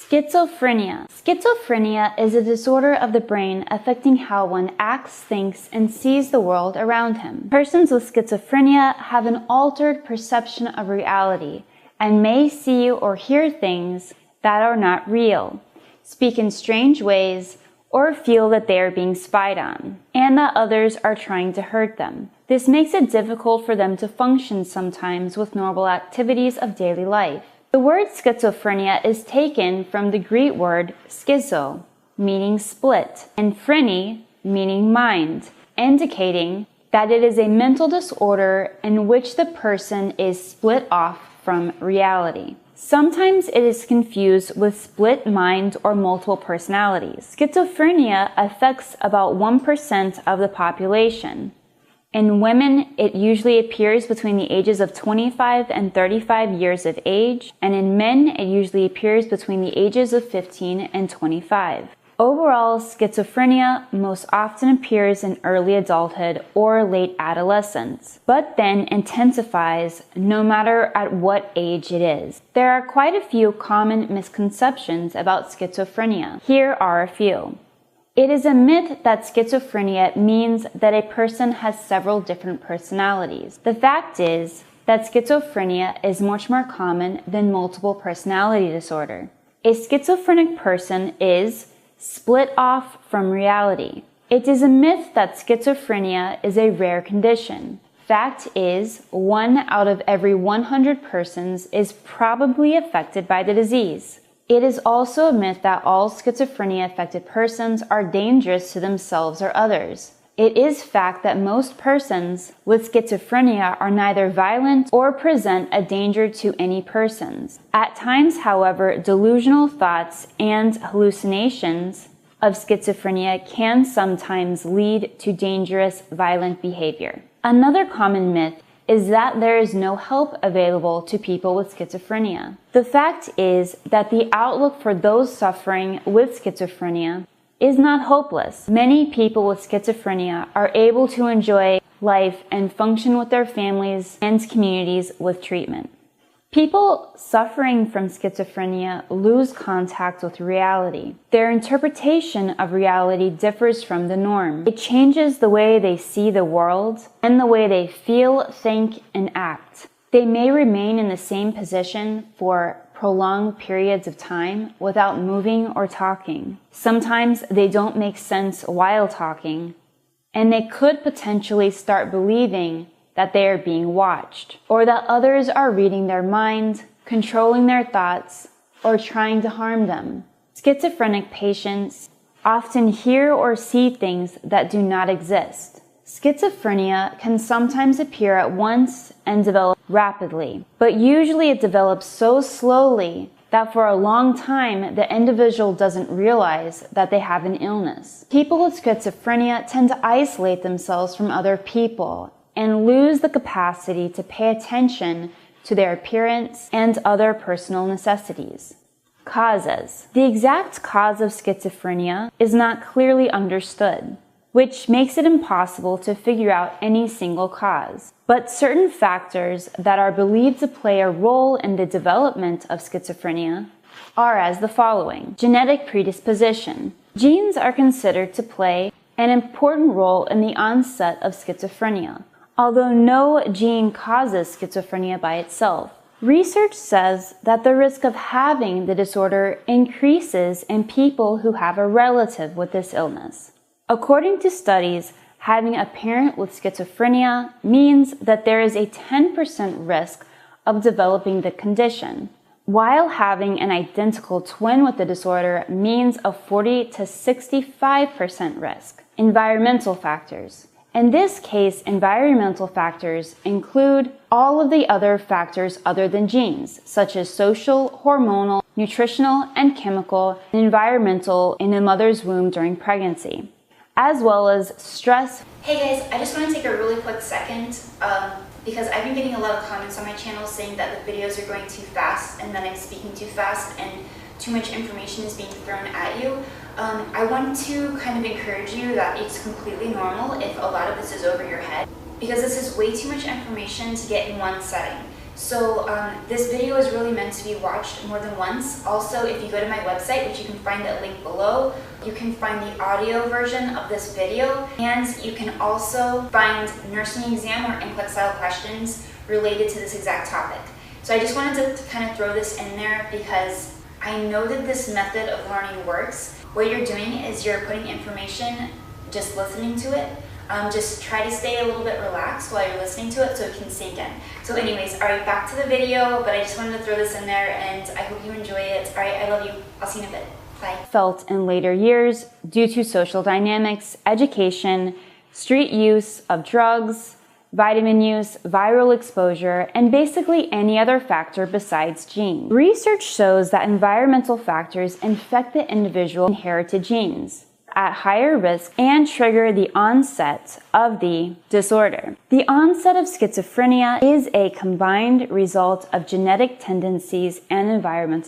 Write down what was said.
Schizophrenia. Schizophrenia is a disorder of the brain affecting how one acts, thinks, and sees the world around him. Persons with schizophrenia have an altered perception of reality and may see or hear things that are not real, speak in strange ways, or feel that they are being spied on, and that others are trying to hurt them. This makes it difficult for them to function sometimes with normal activities of daily life. The word schizophrenia is taken from the Greek word schizo, meaning split, and phreni, meaning mind, indicating that it is a mental disorder in which the person is split off from reality. Sometimes it is confused with split mind or multiple personalities. Schizophrenia affects about 1% of the population. In women, it usually appears between the ages of 25 and 35 years of age, and in men, it usually appears between the ages of 15 and 25. Overall, schizophrenia most often appears in early adulthood or late adolescence, but then intensifies no matter at what age it is. There are quite a few common misconceptions about schizophrenia. Here are a few. It is a myth that schizophrenia means that a person has several different personalities. The fact is that schizophrenia is much more common than multiple personality disorder. A schizophrenic person is split off from reality. It is a myth that schizophrenia is a rare condition. Fact is, 1 out of every 100 persons is probably affected by the disease. It is also a myth that all schizophrenia-affected persons are dangerous to themselves or others. It is fact that most persons with schizophrenia are neither violent or present a danger to any persons. At times, however, delusional thoughts and hallucinations of schizophrenia can sometimes lead to dangerous, violent behavior. Another common myth is that there is no help available to people with schizophrenia. The fact is that the outlook for those suffering with schizophrenia is not hopeless. Many people with schizophrenia are able to enjoy life and function with their families and communities with treatment. People suffering from schizophrenia lose contact with reality. Their interpretation of reality differs from the norm. It changes the way they see the world and the way they feel, think, and act. They may remain in the same position for prolonged periods of time without moving or talking. Sometimes they don't make sense while talking, and they could potentially start believing that they are being watched, or that others are reading their mind, controlling their thoughts, or trying to harm them. Schizophrenic patients often hear or see things that do not exist. Schizophrenia can sometimes appear at once and develop rapidly, but usually it develops so slowly that for a long time the individual doesn't realize that they have an illness. People with schizophrenia tend to isolate themselves from other people and lose the capacity to pay attention to their appearance and other personal necessities. Causes. The exact cause of schizophrenia is not clearly understood, which makes it impossible to figure out any single cause. But certain factors that are believed to play a role in the development of schizophrenia are as the following. Genetic predisposition. Genes are considered to play an important role in the onset of schizophrenia, although no gene causes schizophrenia by itself. Research says that the risk of having the disorder increases in people who have a relative with this illness. According to studies, having a parent with schizophrenia means that there is a 10% risk of developing the condition, while having an identical twin with the disorder means a 40 to 65% risk. Environmental factors. In this case, environmental factors include all of the other factors other than genes, such as social, hormonal, nutritional, and chemical, and environmental in the mother's womb during pregnancy, as well as stress. Hey guys, I just want to take a really quick second because I've been getting a lot of comments on my channel saying that the videos are going too fast and that I'm speaking too fast and too much information is being thrown at you. I want to kind of encourage you that it's completely normal if a lot of this is over your head, because this is way too much information to get in one setting. So this video is really meant to be watched more than once. Also, if you go to my website, which you can find a link below, you can find the audio version of this video, and you can also find nursing exam or NCLEX style questions related to this exact topic. So I just wanted to kind of throw this in there because I know that this method of learning works. What you're doing is you're putting information, just listening to it. Just try to stay a little bit relaxed while you're listening to it so it can sink in. So anyways, all right, back to the video, but I just wanted to throw this in there and I hope you enjoy it. All right, I love you. I'll see you in a bit. Bye. Felt in later years due to social dynamics, education, street use of drugs, vitamin use, viral exposure, and basically any other factor besides genes. Research shows that environmental factors infect the individual inherited genes at higher risk and trigger the onset of the disorder. The onset of schizophrenia is a combined result of genetic tendencies and environmental